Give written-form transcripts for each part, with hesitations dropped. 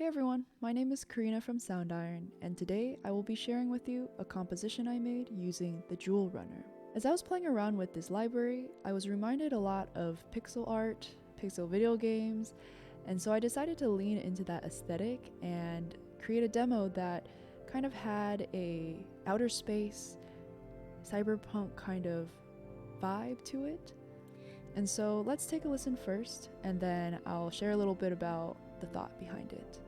Hey everyone, my name is Corrina from Soundiron, and today I will be sharing with you a composition I made using the Jewel Runner. As I was playing around with this library, I was reminded a lot of pixel art, pixel video games, and so I decided to lean into that aesthetic and create a demo that kind of had a outer space, cyberpunk kind of vibe to it. And so let's take a listen first, and then I'll share a little bit about the thought behind it.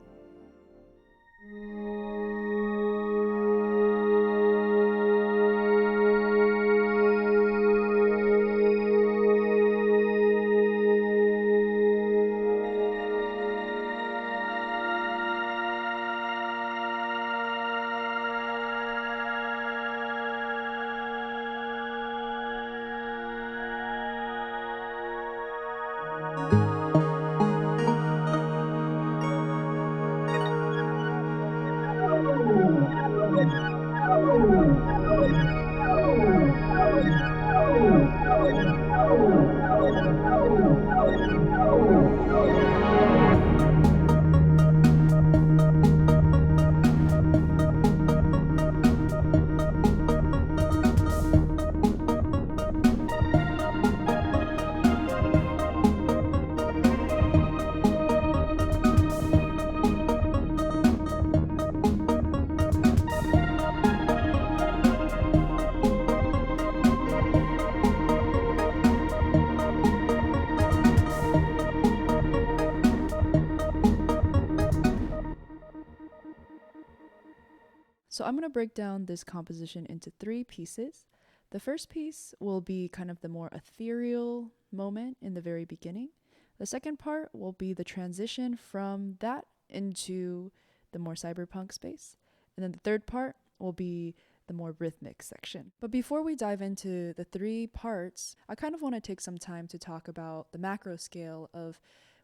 So I'm going to break down this composition into 3 pieces. The first piece will be kind of the more ethereal moment in the very beginning. The second part will be the transition from that into the more cyberpunk space. And then the third part will be the more rhythmic section. But before we dive into the 3 parts, I kind of want to take some time to talk about the macro scale of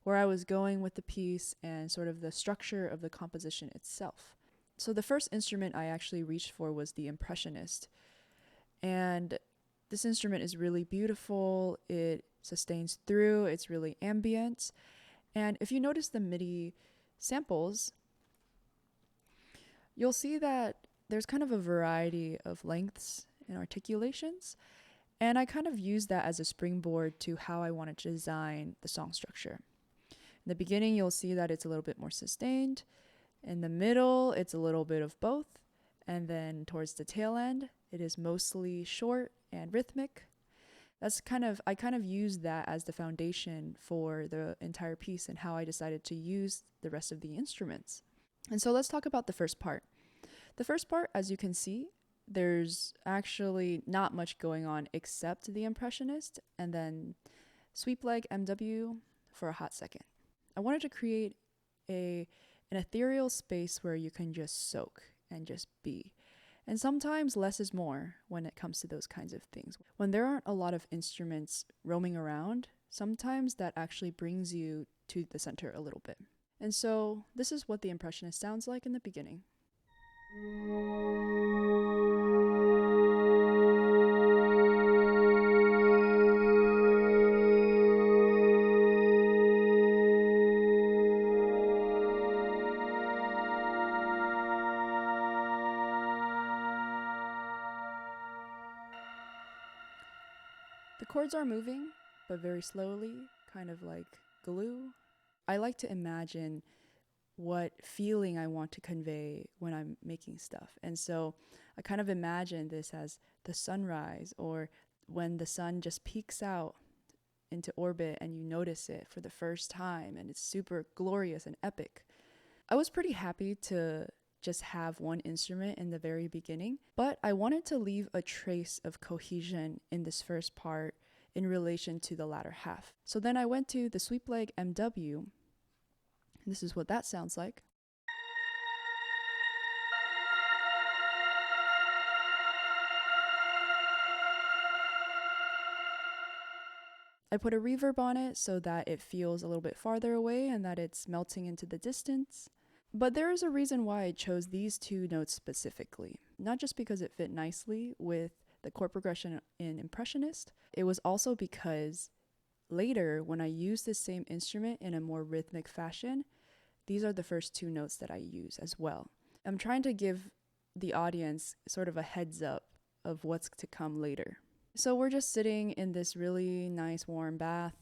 where I was going with the piece and sort of the structure of the composition itself. So the first instrument I actually reached for was the impressionist. And this instrument is really beautiful. It sustains through. It's really ambient. And if you notice the MIDI samples, you'll see that there's kind of a variety of lengths and articulations. And I kind of use that as a springboard to how I wanted to design the song structure. In the beginning, you'll see that it's a little bit more sustained. In the middle, it's a little bit of both. And then towards the tail end, it is mostly short and rhythmic. I kind of use that as the foundation for the entire piece and how I decided to use the rest of the instruments. And so let's talk about the first part. The first part, as you can see, there's actually not much going on except the impressionist and then sweep leg MW for a hot second. I wanted to create an ethereal space where you can just soak and just be. And sometimes less is more when it comes to those kinds of things. When there aren't a lot of instruments roaming around, sometimes that actually brings you to the center a little bit. And so this is what the impressionist sounds like in the beginning. The chords are moving, but very slowly, kind of like glue. I like to imagine what feeling I want to convey when I'm making stuff. And so I kind of imagine this as the sunrise, or when the sun just peeks out into orbit and you notice it for the first time and it's super glorious and epic. I was pretty happy to just have one instrument in the very beginning, but I wanted to leave a trace of cohesion in this first part in relation to the latter half. So then I went to the sweep leg MW. This is what that sounds like. I put a reverb on it so that it feels a little bit farther away and that it's melting into the distance. But there is a reason why I chose these 2 notes specifically. Not just because it fit nicely with the chord progression in Impressionist, it was also because later when I used this same instrument in a more rhythmic fashion, these are the first two notes that I use as well. I'm trying to give the audience sort of a heads up of what's to come later. So we're just sitting in this really nice warm bath,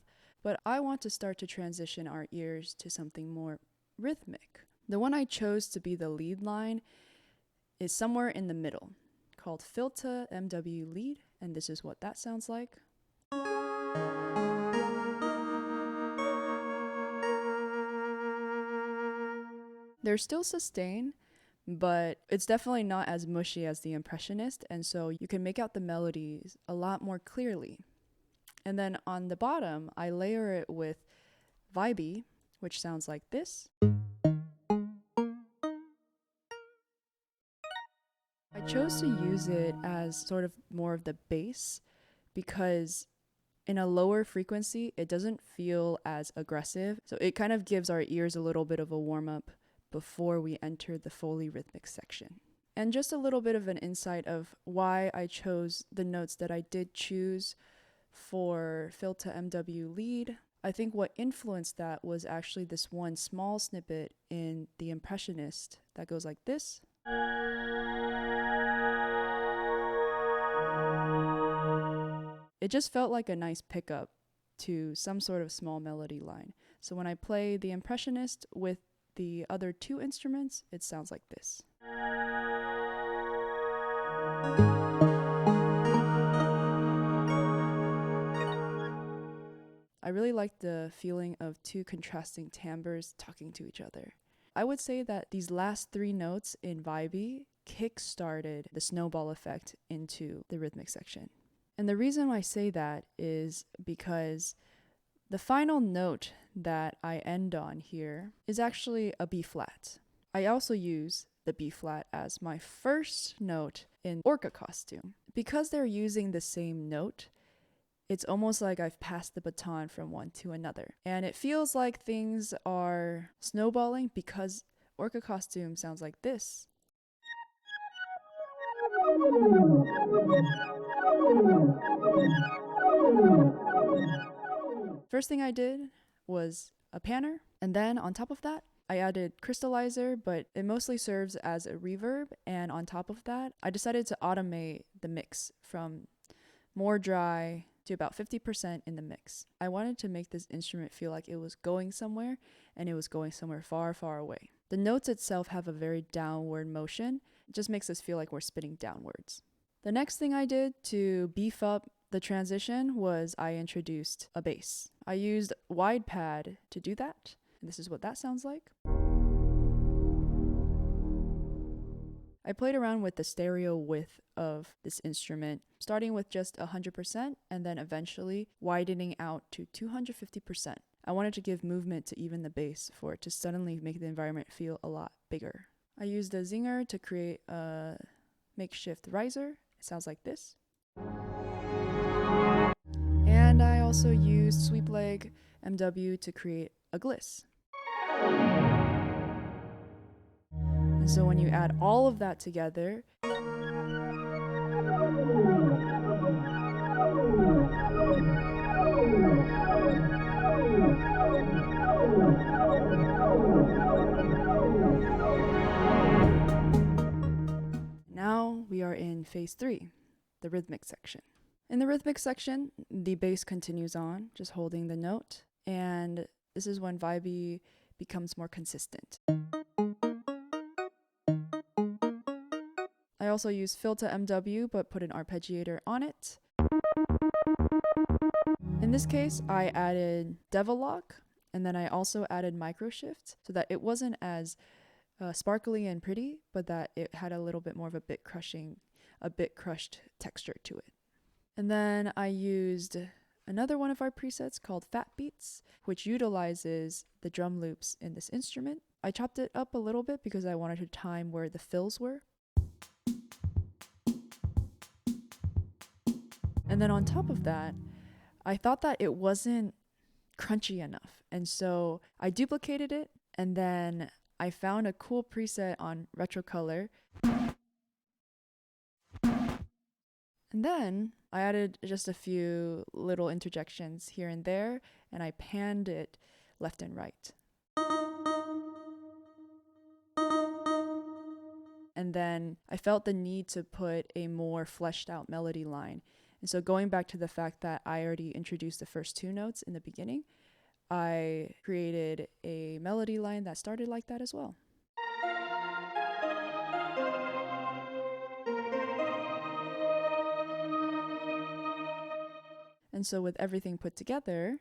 but I want to start to transition our ears to something more rhythmic. The one I chose to be the lead line is somewhere in the middle, called Filter MW Lead, and this is what that sounds like. They're still sustain, but it's definitely not as mushy as the Impressionist, and so you can make out the melodies a lot more clearly. And then on the bottom, I layer it with vibey, which sounds like this. I chose to use it as sort of more of the bass because in a lower frequency, it doesn't feel as aggressive. So it kind of gives our ears a little bit of a warm up before we enter the fully rhythmic section. And just a little bit of an insight of why I chose the notes that I did choose for Filter MW Lead. I think what influenced that was actually this one small snippet in The Impressionist that goes like this. It just felt like a nice pickup to some sort of small melody line. So when I play The Impressionist with the other two instruments, it sounds like this. I really like the feeling of two contrasting timbres talking to each other. I would say that these last three notes in vibey kick-started the snowball effect into the rhythmic section. And the reason I say that is because the final note that I end on here is actually a B flat. I also use the B flat as my first note in Orca Costume. Because they're using the same note, it's almost like I've passed the baton from one to another. And it feels like things are snowballing because Orca Costume sounds like this. First thing I did was a panner, and then on top of that, I added crystallizer, but it mostly serves as a reverb, and on top of that, I decided to automate the mix from more dry to about 50% in the mix. I wanted to make this instrument feel like it was going somewhere, and it was going somewhere far, far away. The notes itself have a very downward motion. It just makes us feel like we're spinning downwards. The next thing I did to beef up the transition was I introduced a bass. I used wide pad to do that, and this is what that sounds like. I played around with the stereo width of this instrument, starting with just 100% and then eventually widening out to 250%. I wanted to give movement to even the bass for it to suddenly make the environment feel a lot bigger. I used a zinger to create a makeshift riser. It sounds like this. And I also used Sweep Leg MW to create a gliss. And so when you add all of that together, now we are in phase 3, the rhythmic section. In the rhythmic section, the bass continues on, just holding the note, and this is when vibey becomes more consistent. I also use Filter MW, but put an arpeggiator on it. In this case, I added Devil Lock, and then I also added Microshift, so that it wasn't as sparkly and pretty, but that it had a little bit more of a bit crushed texture to it. And then I used another one of our presets called Fat Beats, which utilizes the drum loops in this instrument. I chopped it up a little bit because I wanted to time where the fills were. And then on top of that, I thought that it wasn't crunchy enough. And so I duplicated it, and then I found a cool preset on Retrocolor. And then I added just a few little interjections here and there, and I panned it left and right. And then I felt the need to put a more fleshed out melody line. And so going back to the fact that I already introduced the first 2 notes in the beginning, I created a melody line that started like that as well. And so with everything put together,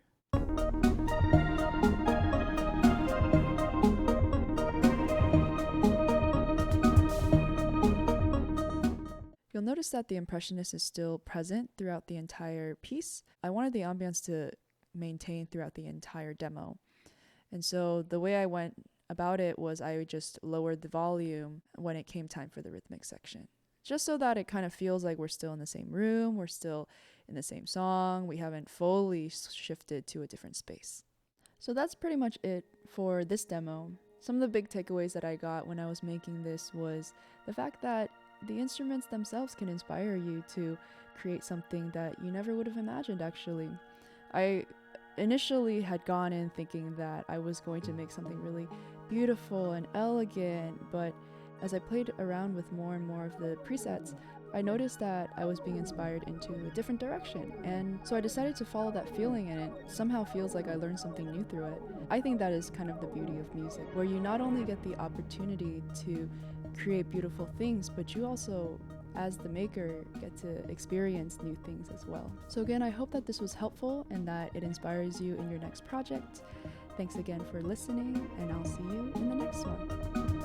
you'll notice that the impressionist is still present throughout the entire piece. I wanted the ambience to maintain throughout the entire demo. And so the way I went about it was I just lowered the volume when it came time for the rhythmic section, just so that it kind of feels like we're still in the same room, we're still in the same song, we haven't fully shifted to a different space. So that's pretty much it for this demo. Some of the big takeaways that I got when I was making this was the fact that the instruments themselves can inspire you to create something that you never would have imagined, actually. I initially had gone in thinking that I was going to make something really beautiful and elegant, but as I played around with more and more of the presets, I noticed that I was being inspired into a different direction, and so I decided to follow that feeling, and it somehow feels like I learned something new through it. I think that is kind of the beauty of music, where you not only get the opportunity to create beautiful things, but you also, as the maker, get to experience new things as well. So again, I hope that this was helpful and that it inspires you in your next project. Thanks again for listening, and I'll see you in the next one.